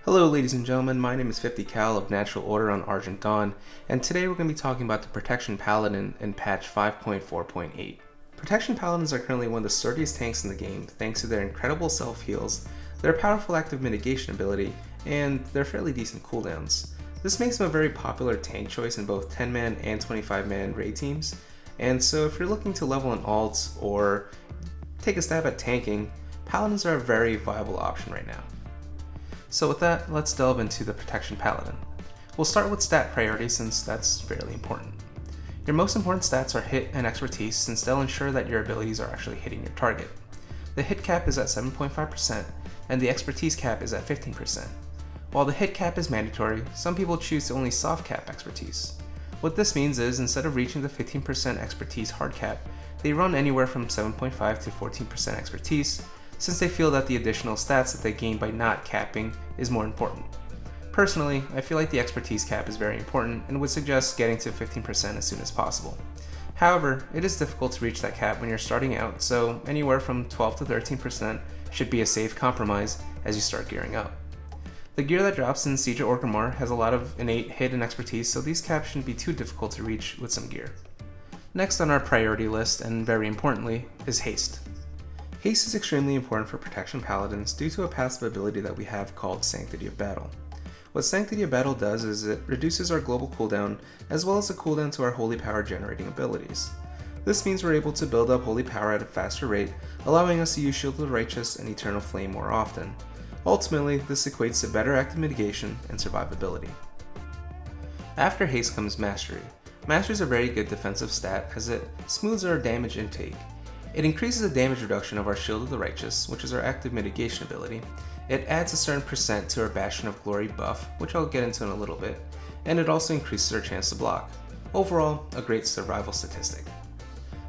Hello ladies and gentlemen, my name is 50 Cal of Natural Order on Argent Dawn, and today we're going to be talking about the Protection Paladin in patch 5.4.8. Protection Paladins are currently one of the sturdiest tanks in the game thanks to their incredible self-heals, their powerful active mitigation ability, and their fairly decent cooldowns. This makes them a very popular tank choice in both 10-man and 25-man raid teams, and so if you're looking to level an alt or take a stab at tanking, Paladins are a very viable option right now. So with that, let's delve into the Protection Paladin. We'll start with stat priority since that's fairly important. Your most important stats are hit and expertise since they'll ensure that your abilities are actually hitting your target. The hit cap is at 7.5% and the expertise cap is at 15%. While the hit cap is mandatory, some people choose to only soft cap expertise. What this means is instead of reaching the 15% expertise hard cap, they run anywhere from 7.5 to 14% expertise, since they feel that the additional stats that they gain by not capping is more important. Personally, I feel like the expertise cap is very important and would suggest getting to 15% as soon as possible. However, it is difficult to reach that cap when you're starting out, so anywhere from 12 to 13% should be a safe compromise as you start gearing up. The gear that drops in Siege of Orgrimmar has a lot of innate hit and expertise, so these caps shouldn't be too difficult to reach with some gear. Next on our priority list, and very importantly, is haste. Haste is extremely important for Protection Paladins due to a passive ability that we have called Sanctity of Battle. What Sanctity of Battle does is it reduces our global cooldown as well as the cooldown to our holy power generating abilities. This means we're able to build up holy power at a faster rate, allowing us to use Shield of the Righteous and Eternal Flame more often. Ultimately, this equates to better active mitigation and survivability. After haste comes Mastery. Mastery is a very good defensive stat as it smooths our damage intake. It increases the damage reduction of our Shield of the Righteous, which is our active mitigation ability. It adds a certain percent to our Bastion of Glory buff, which I'll get into in a little bit, and it also increases our chance to block. Overall, a great survival statistic.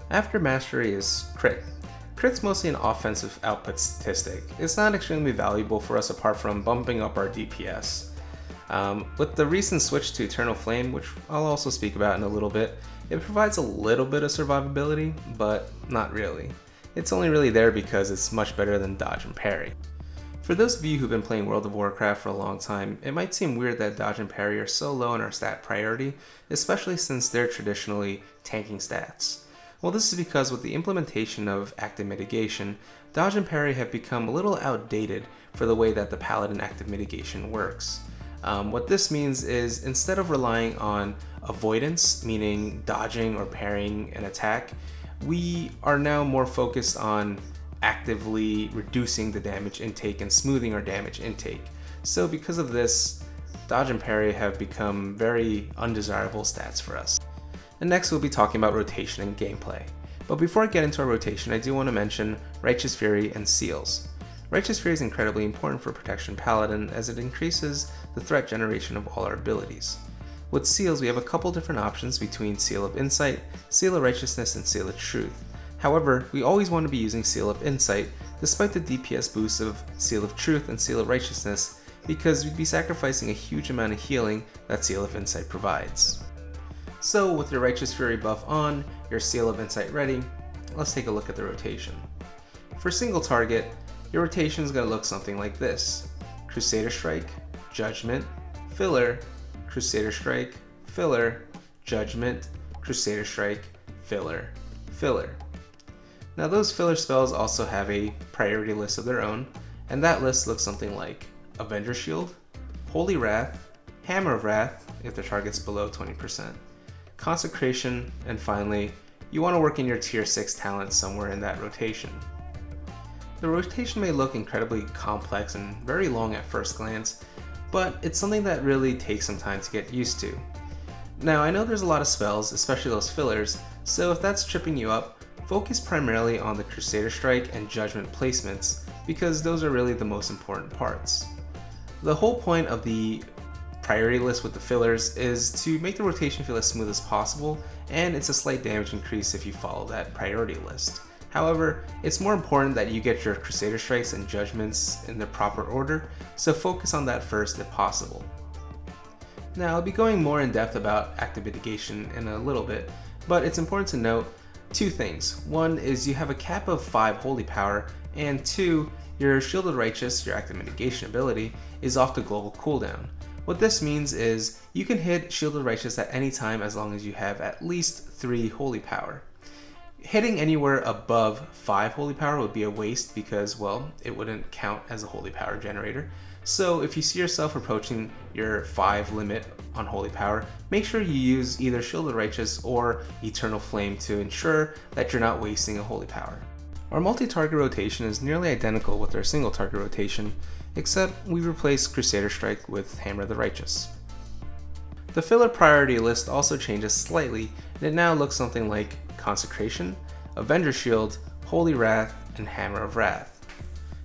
After Mastery is Crit. Crit's mostly an offensive output statistic. It's not extremely valuable for us apart from bumping up our DPS. With the recent switch to Eternal Flame, which I'll also speak about in a little bit, it provides a little bit of survivability, but not really. It's only really there because it's much better than dodge and parry. For those of you who've been playing World of Warcraft for a long time, it might seem weird that dodge and parry are so low in our stat priority, especially since they're traditionally tanking stats. Well, this is because with the implementation of active mitigation, dodge and parry have become a little outdated for the way that the Paladin active mitigation works. What this means is instead of relying on avoidance, meaning dodging or parrying an attack, we are now more focused on actively reducing the damage intake and smoothing our damage intake. So because of this, dodge and parry have become very undesirable stats for us. And next we'll be talking about rotation and gameplay. But before I get into our rotation, I do want to mention Righteous Fury and Seals. Righteous Fury is incredibly important for Protection Paladin as it increases the threat generation of all our abilities. With Seals, we have a couple different options between Seal of Insight, Seal of Righteousness, and Seal of Truth. However, we always want to be using Seal of Insight despite the DPS boosts of Seal of Truth and Seal of Righteousness because we'd be sacrificing a huge amount of healing that Seal of Insight provides. So with your Righteous Fury buff on, your Seal of Insight ready, let's take a look at the rotation. For single target, your rotation is going to look something like this: Crusader Strike, Judgment, Filler, Crusader Strike, Filler, Judgment, Crusader Strike, Filler, Filler. Now those filler spells also have a priority list of their own, and that list looks something like Avenger Shield, Holy Wrath, Hammer of Wrath if the target's below 20%, Consecration, and finally, you want to work in your tier 6 talent somewhere in that rotation. The rotation may look incredibly complex and very long at first glance, but it's something that really takes some time to get used to. Now I know there's a lot of spells, especially those fillers, so if that's tripping you up, focus primarily on the Crusader Strike and Judgment placements because those are really the most important parts. The whole point of the priority list with the fillers is to make the rotation feel as smooth as possible, and it's a slight damage increase if you follow that priority list. However, it's more important that you get your Crusader Strikes and Judgments in the proper order, so focus on that first if possible. Now I'll be going more in depth about active mitigation in a little bit, but it's important to note Two things. One is you have a cap of 5 holy power, and 2, your Shielded Righteous, your active mitigation ability, is off the global cooldown. What this means is you can hit Shielded Righteous at any time as long as you have at least 3 holy power. Hitting anywhere above 5 holy power would be a waste because, well, it wouldn't count as a holy power generator. So if you see yourself approaching your 5 limit on holy power, make sure you use either Shielded Righteous or Eternal Flame to ensure that you're not wasting a holy power. Our multi-target rotation is nearly identical with our single target rotation, except we replace Crusader Strike with Hammer of the Righteous. The filler priority list also changes slightly, and it now looks something like Consecration, Avenger Shield, Holy Wrath, and Hammer of Wrath.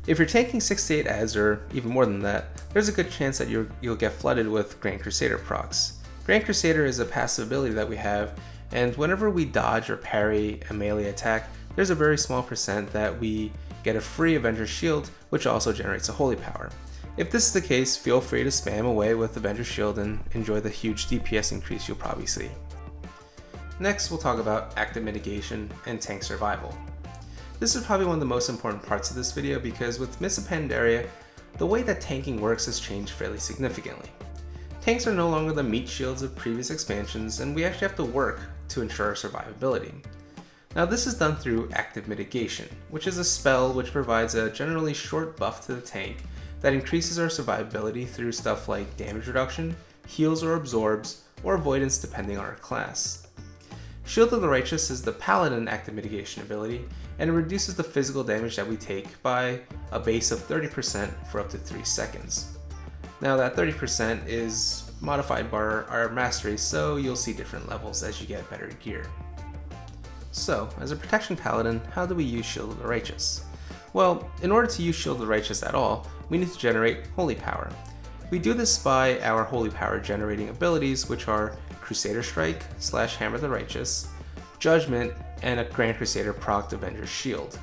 If you're taking 6 to 8 adds, or even more than that, there's a good chance that you'll get flooded with Grand Crusader procs. Grand Crusader is a passive ability that we have, and whenever we dodge or parry a melee attack, there's a very small percent that we get a free Avenger Shield, which also generates a holy power. If this is the case, feel free to spam away with Avenger Shield and enjoy the huge DPS increase you'll probably see. Next, we'll talk about active mitigation and tank survival. This is probably one of the most important parts of this video because with Mists of Pandaria, the way that tanking works has changed fairly significantly. Tanks are no longer the meat shields of previous expansions, and we actually have to work to ensure our survivability. Now this is done through active mitigation, which is a spell which provides a generally short buff to the tank that increases our survivability through stuff like damage reduction, heals or absorbs, or avoidance depending on our class. Shield of the Righteous is the Paladin active mitigation ability, and it reduces the physical damage that we take by a base of 30% for up to 3 seconds. Now that 30% is modified by our mastery, so you'll see different levels as you get better gear. So, as a Protection Paladin, how do we use Shield of the Righteous? Well, in order to use Shield of the Righteous at all, we need to generate Holy Power. We do this by our Holy Power generating abilities, which are Crusader Strike / Hammer of the Righteous, Judgment, and a Grand Crusader proc Avenger's Shield.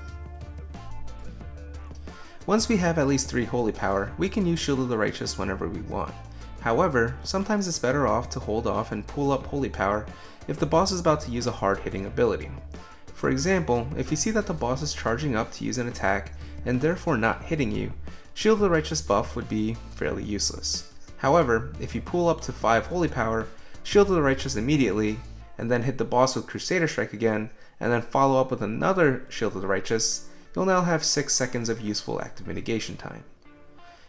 Once we have at least 3 Holy Power, we can use Shield of the Righteous whenever we want. However, sometimes it's better off to hold off and pull up Holy Power if the boss is about to use a hard-hitting ability. For example, if you see that the boss is charging up to use an attack and therefore not hitting you, Shield of the Righteous buff would be fairly useless. However, if you pull up to 5 Holy Power, Shield of the Righteous immediately, and then hit the boss with Crusader Strike again, and then follow up with another Shield of the Righteous, you'll now have 6 seconds of useful active mitigation time.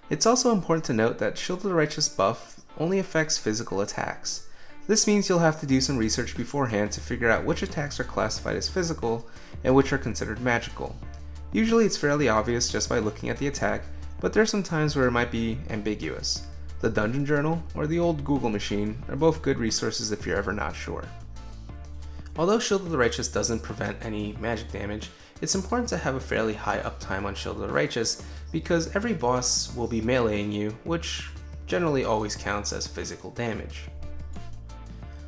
It's also important to note that Shield of the Righteous buff only affects physical attacks. This means you'll have to do some research beforehand to figure out which attacks are classified as physical and which are considered magical. Usually it's fairly obvious just by looking at the attack, but there are some times where it might be ambiguous. The Dungeon Journal or the old Google machine are both good resources if you're ever not sure. Although Shield of the Righteous doesn't prevent any magic damage, it's important to have a fairly high uptime on Shield of the Righteous because every boss will be meleeing you, which generally always counts as physical damage.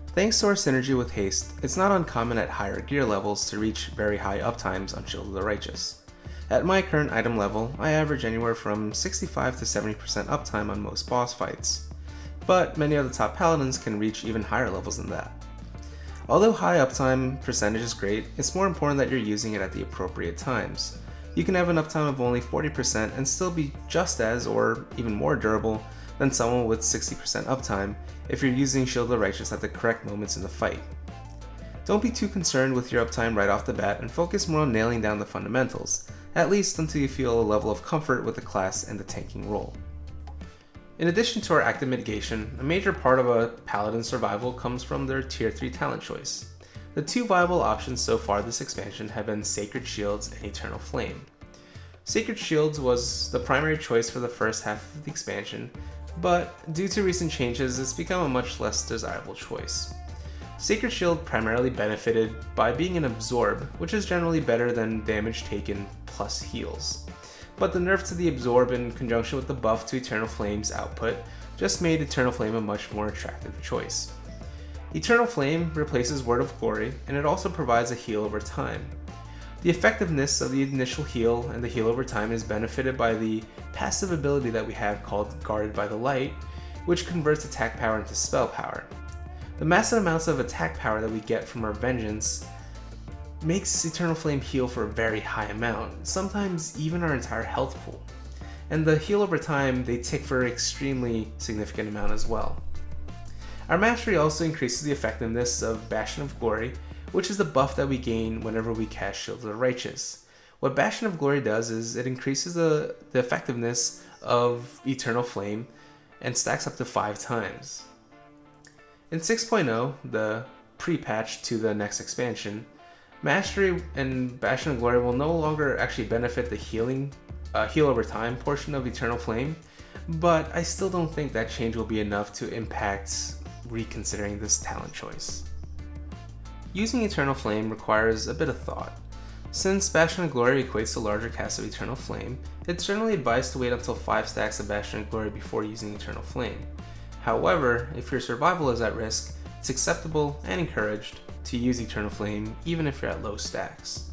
Thanks to our synergy with haste, it's not uncommon at higher gear levels to reach very high uptimes on Shield of the Righteous. At my current item level, I average anywhere from 65 to 70% uptime on most boss fights, but many of the top paladins can reach even higher levels than that. Although high uptime percentage is great, it's more important that you're using it at the appropriate times. You can have an uptime of only 40% and still be just as or even more durable than someone with 60% uptime if you're using Shield of the Righteous at the correct moments in the fight. Don't be too concerned with your uptime right off the bat and focus more on nailing down the fundamentals, at least until you feel a level of comfort with the class and the tanking role. In addition to our active mitigation, a major part of a Paladin's survival comes from their tier 3 talent choice. The 2 viable options so far this expansion have been Sacred Shields and Eternal Flame. Sacred Shields was the primary choice for the first half of the expansion, but due to recent changes it's become a much less desirable choice. Sacred Shield primarily benefited by being an absorb, which is generally better than damage taken plus heals. But the nerf to the absorb in conjunction with the buff to Eternal Flame's output just made Eternal Flame a much more attractive choice. Eternal Flame replaces Word of Glory, and it also provides a heal over time. The effectiveness of the initial heal and the heal over time is benefited by the passive ability that we have called Guarded by the Light, which converts attack power into spell power. The massive amounts of attack power that we get from our vengeance makes Eternal Flame heal for a very high amount, sometimes even our entire health pool. And the heal over time, they tick for an extremely significant amount as well. Our mastery also increases the effectiveness of Bastion of Glory, which is the buff that we gain whenever we cast Shield of the Righteous. What Bastion of Glory does is it increases the effectiveness of Eternal Flame and stacks up to 5 times. In 6.0, the pre-patch to the next expansion, Mastery and Bastion of Glory will no longer actually benefit the heal over time portion of Eternal Flame, but I still don't think that change will be enough to impact reconsidering this talent choice. Using Eternal Flame requires a bit of thought. Since Bastion of Glory equates to larger casts of Eternal Flame, it's generally advised to wait until 5 stacks of Bastion of Glory before using Eternal Flame. However, if your survival is at risk, it's acceptable and encouraged to use Eternal Flame even if you're at low stacks.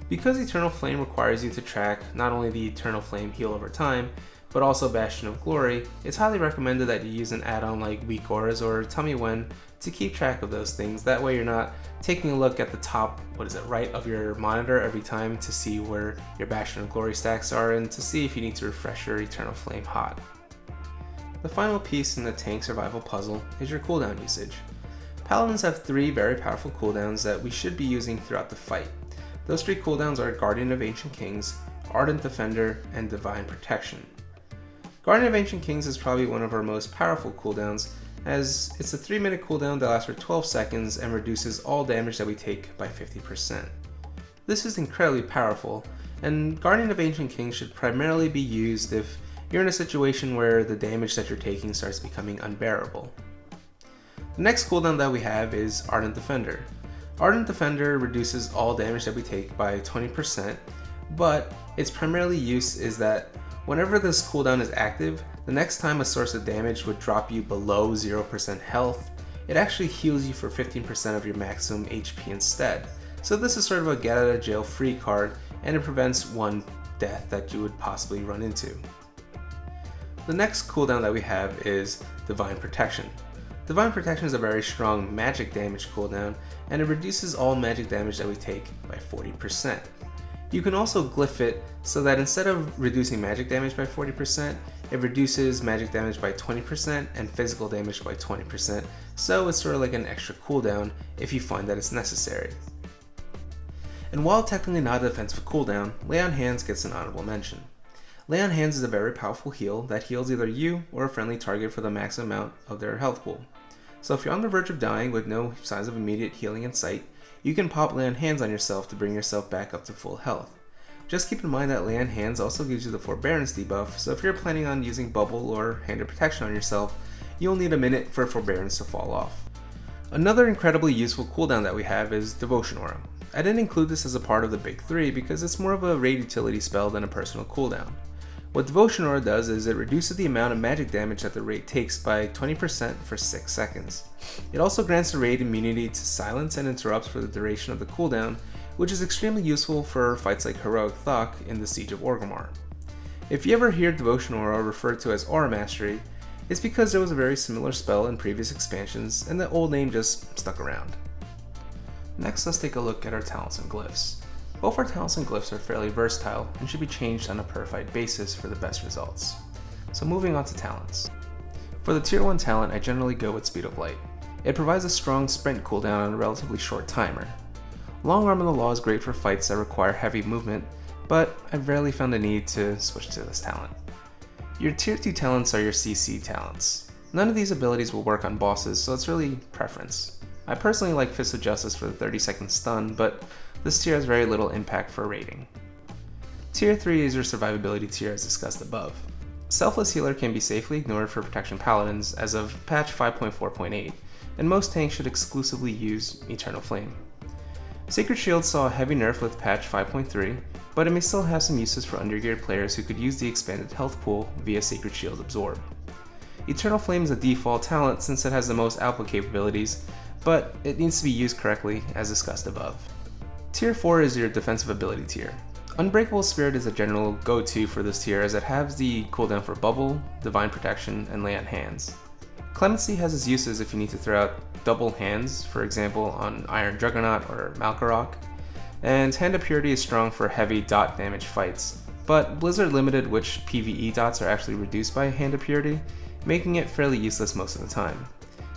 Because Eternal Flame requires you to track not only the Eternal Flame heal over time, but also Bastion of Glory, it's highly recommended that you use an add-on like Weak Auras or Tell Me When to keep track of those things. That way you're not taking a look at the top, right of your monitor every time to see where your Bastion of Glory stacks are and to see if you need to refresh your Eternal Flame hot. The final piece in the tank survival puzzle is your cooldown usage. Paladins have 3 very powerful cooldowns that we should be using throughout the fight. Those 3 cooldowns are Guardian of Ancient Kings, Ardent Defender, and Divine Protection. Guardian of Ancient Kings is probably one of our most powerful cooldowns, as it's a 3-minute cooldown that lasts for 12 seconds and reduces all damage that we take by 50%. This is incredibly powerful, and Guardian of Ancient Kings should primarily be used if you're in a situation where the damage that you're taking starts becoming unbearable. The next cooldown that we have is Ardent Defender. Ardent Defender reduces all damage that we take by 20%, but its primarily use is that whenever this cooldown is active, the next time a source of damage would drop you below 0% health, it actually heals you for 15% of your maximum HP instead. So this is sort of a get out of jail free card, and it prevents one death that you would possibly run into. The next cooldown that we have is Divine Protection. Divine Protection is a very strong magic damage cooldown, and it reduces all magic damage that we take by 40%. You can also glyph it so that instead of reducing magic damage by 40%, it reduces magic damage by 20% and physical damage by 20%, so it's sort of like an extra cooldown if you find that it's necessary. And while technically not a defensive cooldown, Lay on Hands gets an honorable mention. Lay on Hands is a very powerful heal that heals either you or a friendly target for the maximum amount of their health pool. So if you're on the verge of dying with no signs of immediate healing in sight, you can pop Lay on Hands on yourself to bring yourself back up to full health. Just keep in mind that Lay on Hands also gives you the Forbearance debuff, so if you're planning on using Bubble or Hand of Protection on yourself, you'll need a minute for Forbearance to fall off. Another incredibly useful cooldown that we have is Devotion Aura. I didn't include this as a part of the big 3 because it's more of a raid utility spell than a personal cooldown. What Devotion Aura does is it reduces the amount of magic damage that the raid takes by 20% for 6 seconds. It also grants the raid immunity to silence and interrupts for the duration of the cooldown, which is extremely useful for fights like Heroic Thok in the Siege of Orgrimmar. If you ever hear Devotion Aura referred to as Aura Mastery, it's because there was a very similar spell in previous expansions and the old name just stuck around. Next, let's take a look at our talents and glyphs. Both our talents and glyphs are fairly versatile and should be changed on a per fight basis for the best results. So moving on to talents. For the tier 1 talent, I generally go with Speed of Light. It provides a strong sprint cooldown on a relatively short timer. Long Arm in the Law is great for fights that require heavy movement, but I've rarely found a need to switch to this talent. Your tier 2 talents are your CC talents. None of these abilities will work on bosses, so it's really preference. I personally like Fist of Justice for the 30-second stun, but this tier has very little impact for rating. Tier 3 is your survivability tier as discussed above. Selfless Healer can be safely ignored for Protection Paladins as of patch 5.4.8, and most tanks should exclusively use Eternal Flame. Sacred Shield saw a heavy nerf with patch 5.3, but it may still have some uses for undergeared players who could use the expanded health pool via Sacred Shield's Absorb. Eternal Flame is a default talent since it has the most output capabilities, but it needs to be used correctly as discussed above. Tier 4 is your defensive ability tier. Unbreakable Spirit is a general go-to for this tier as it has the cooldown for Bubble, Divine Protection, and Lay on Hands. Clemency has its uses if you need to throw out double hands, for example on Iron Juggernaut or Malkarok. and Hand of Purity is strong for heavy dot damage fights, but Blizzard limited which PvE dots are actually reduced by Hand of Purity, making it fairly useless most of the time.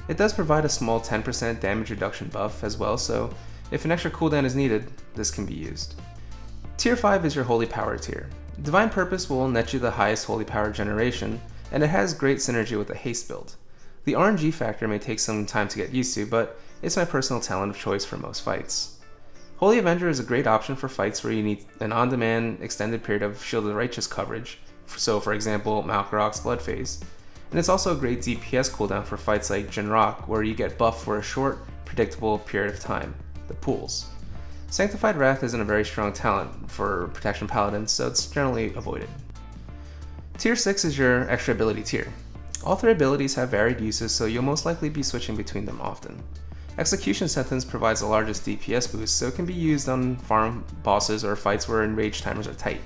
It does provide a small 10% damage reduction buff as well, so if an extra cooldown is needed, this can be used. Tier 5 is your Holy Power tier. Divine Purpose will net you the highest Holy Power generation, and it has great synergy with the haste build. The RNG factor may take some time to get used to, but it's my personal talent of choice for most fights. Holy Avenger is a great option for fights where you need an on-demand extended period of Shield of the Righteous coverage, so for example Malkorok's Blood Phase, and it's also a great DPS cooldown for fights like Jinrock where you get buffed for a short, predictable period of time, the pools. Sanctified Wrath isn't a very strong talent for Protection Paladins, so it's generally avoided. Tier 6 is your extra ability tier. All 3 abilities have varied uses, so you'll most likely be switching between them often. Execution Sentence provides the largest DPS boost, so it can be used on farm bosses or fights where enrage timers are tight.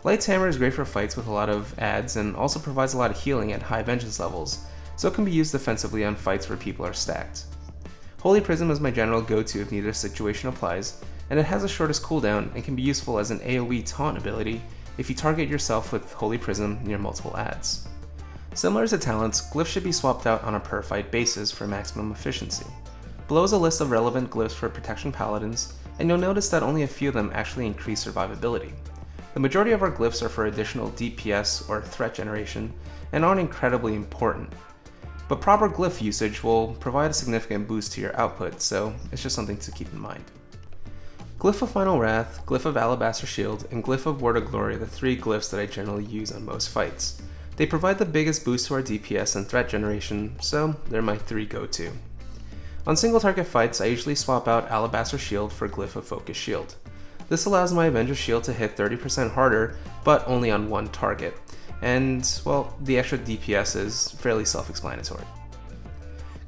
Light's Hammer is great for fights with a lot of adds and also provides a lot of healing at high vengeance levels, so it can be used defensively on fights where people are stacked. Holy Prism is my general go-to if neither situation applies, and it has the shortest cooldown and can be useful as an AoE taunt ability if you target yourself with Holy Prism near multiple adds. Similar to talents, Glyphs should be swapped out on a per fight basis for maximum efficiency. Below is a list of relevant Glyphs for Protection Paladins, and you'll notice that only a few of them actually increase survivability. The majority of our Glyphs are for additional DPS or threat generation, and aren't incredibly important. But proper Glyph usage will provide a significant boost to your output, so it's just something to keep in mind. Glyph of Final Wrath, Glyph of Alabaster Shield, and Glyph of Word of Glory are the 3 glyphs that I generally use on most fights. They provide the biggest boost to our DPS and threat generation, so they're my 3 go-to. On single target fights, I usually swap out Alabaster Shield for Glyph of Focus Shield. This allows my Avenger Shield to hit 30% harder, but only on one target, and, well, the extra DPS is fairly self-explanatory.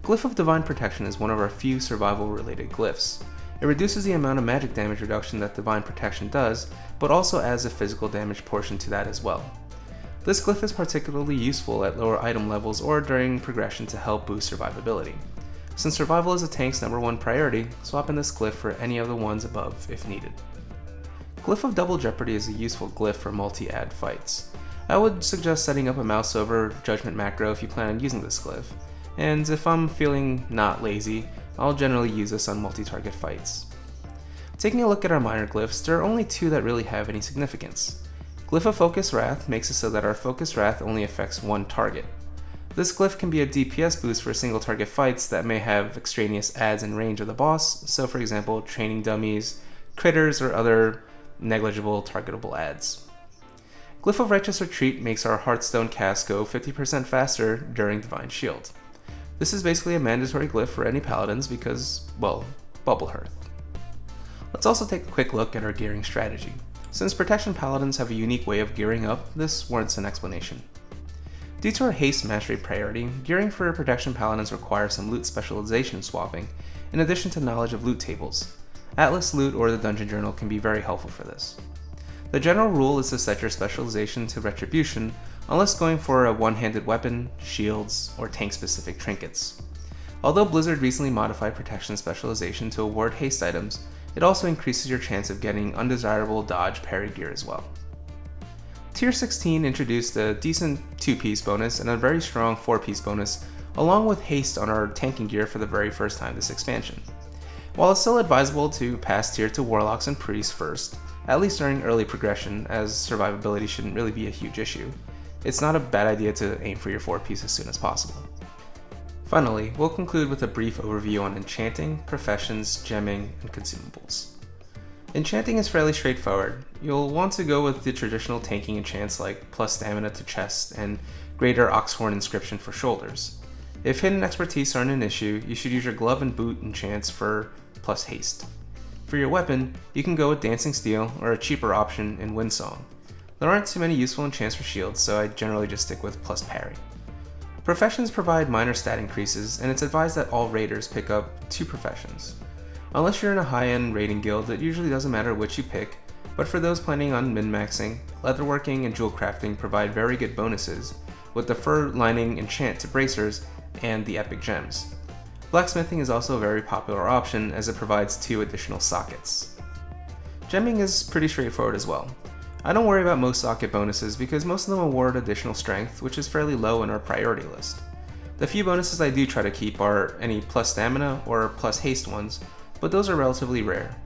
Glyph of Divine Protection is one of our few survival-related glyphs. It reduces the amount of magic damage reduction that Divine Protection does, but also adds a physical damage portion to that as well. This glyph is particularly useful at lower item levels or during progression to help boost survivability. Since survival is a tank's #1 priority, swap in this glyph for any of the ones above if needed. Glyph of Double Jeopardy is a useful glyph for multi-add fights. I would suggest setting up a mouse over judgment macro if you plan on using this glyph, and if I'm feeling not lazy, I'll generally use this on multi-target fights. Taking a look at our minor glyphs, there are only 2 that really have any significance. Glyph of Focus Wrath makes it so that our Focus Wrath only affects one target. This glyph can be a DPS boost for single target fights that may have extraneous adds in range of the boss, so for example training dummies, critters, or other negligible targetable adds. Glyph of Righteous Retreat makes our Hearthstone cast go 50% faster during Divine Shield. This is basically a mandatory glyph for any paladins because, well, Bubble Hearth. Let's also take a quick look at our gearing strategy. Since Protection Paladins have a unique way of gearing up, this warrants an explanation. Due to our haste mastery priority, gearing for Protection Paladins requires some loot specialization swapping, in addition to knowledge of loot tables. Atlas Loot or the Dungeon Journal can be very helpful for this. The general rule is to set your specialization to Retribution, unless going for a one-handed weapon, shields, or tank-specific trinkets. Although Blizzard recently modified Protection specialization to award haste items, it also increases your chance of getting undesirable dodge parry gear as well. Tier 16 introduced a decent 2-piece bonus and a very strong 4-piece bonus, along with haste on our tanking gear for the very first time this expansion. While it's still advisable to pass tier to Warlocks and Priests first, at least during early progression, as survivability shouldn't really be a huge issue, it's not a bad idea to aim for your 4-piece as soon as possible. Finally, we'll conclude with a brief overview on Enchanting, Professions, Gemming, and Consumables. Enchanting is fairly straightforward. You'll want to go with the traditional tanking enchants like plus stamina to chest and greater Oxhorn inscription for shoulders. If hidden expertise aren't an issue, you should use your glove and boot enchants for plus haste. For your weapon, you can go with Dancing Steel or a cheaper option in Windsong. There aren't too many useful enchants for shields, so I generally just stick with plus parry. Professions provide minor stat increases, and it's advised that all raiders pick up 2 professions. Unless you're in a high-end raiding guild, it usually doesn't matter which you pick, but for those planning on min-maxing, leatherworking and jewel crafting provide very good bonuses, with the fur lining enchant to bracers and the epic gems. Blacksmithing is also a very popular option as it provides 2 additional sockets. Gemming is pretty straightforward as well. I don't worry about most socket bonuses because most of them award additional strength, which is fairly low in our priority list. The few bonuses I do try to keep are any plus stamina or plus haste ones, but those are relatively rare.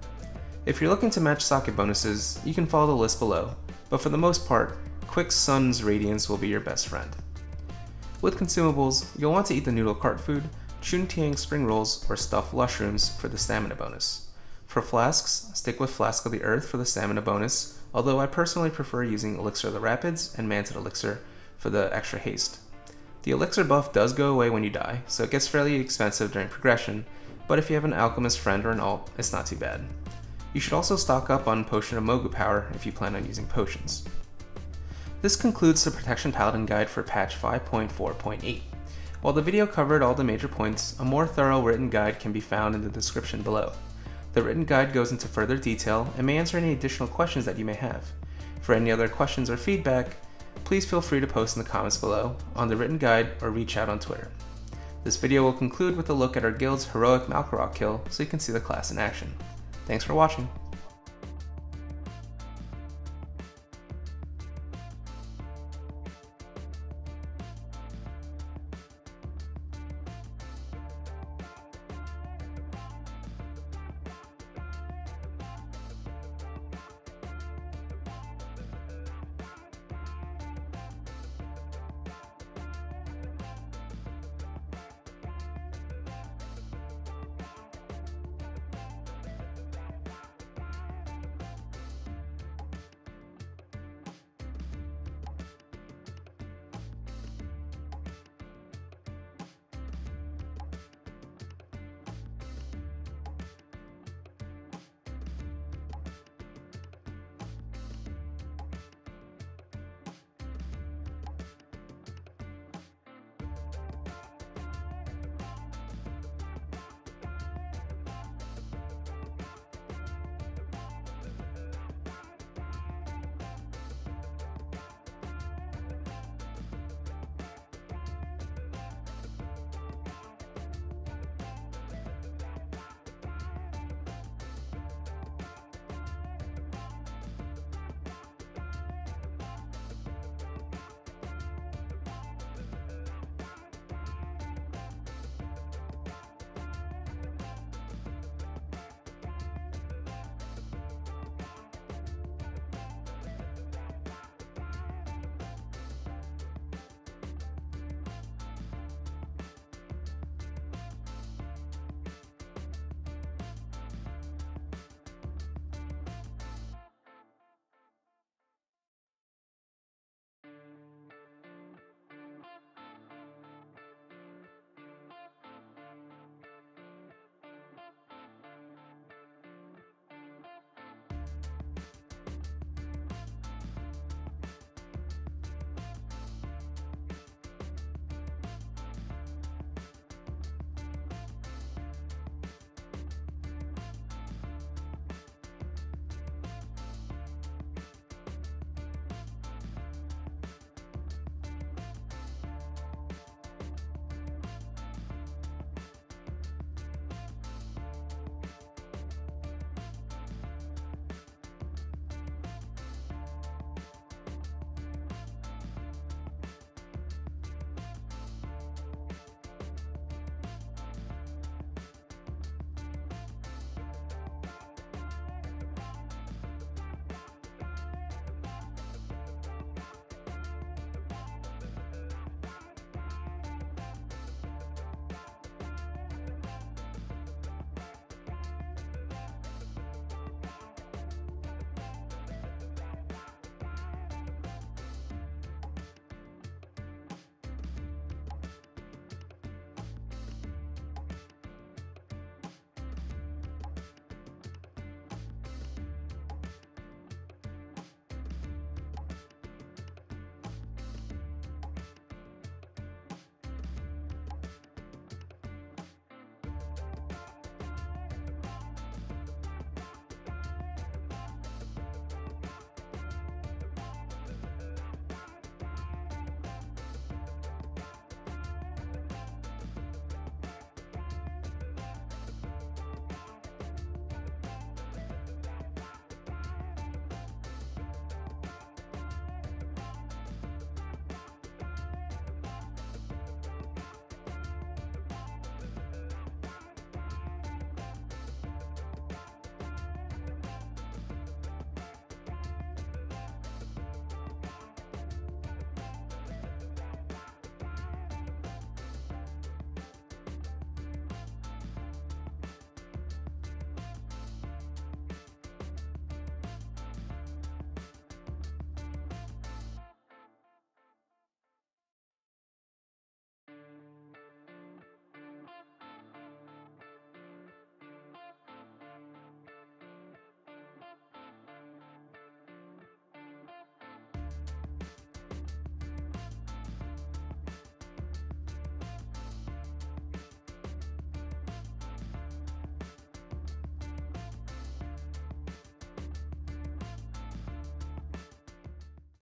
If you're looking to match socket bonuses, you can follow the list below, but for the most part, Quick Sun's Radiance will be your best friend. With consumables, you'll want to eat the noodle cart food, Chun Tiang spring rolls, or stuffed mushrooms for the stamina bonus. For flasks, stick with Flask of the Earth for the stamina bonus, although I personally prefer using Elixir of the Rapids and Manted Elixir for the extra haste. The elixir buff does go away when you die, so it gets fairly expensive during progression, but if you have an alchemist friend or an alt, it's not too bad. You should also stock up on Potion of Mogu Power if you plan on using potions. This concludes the Protection Paladin guide for patch 5.4.8. While the video covered all the major points, a more thorough written guide can be found in the description below. The written guide goes into further detail and may answer any additional questions that you may have. For any other questions or feedback, please feel free to post in the comments below, on the written guide, or reach out on Twitter. This video will conclude with a look at our guild's heroic Malkarok kill so you can see the class in action. Thanks for watching.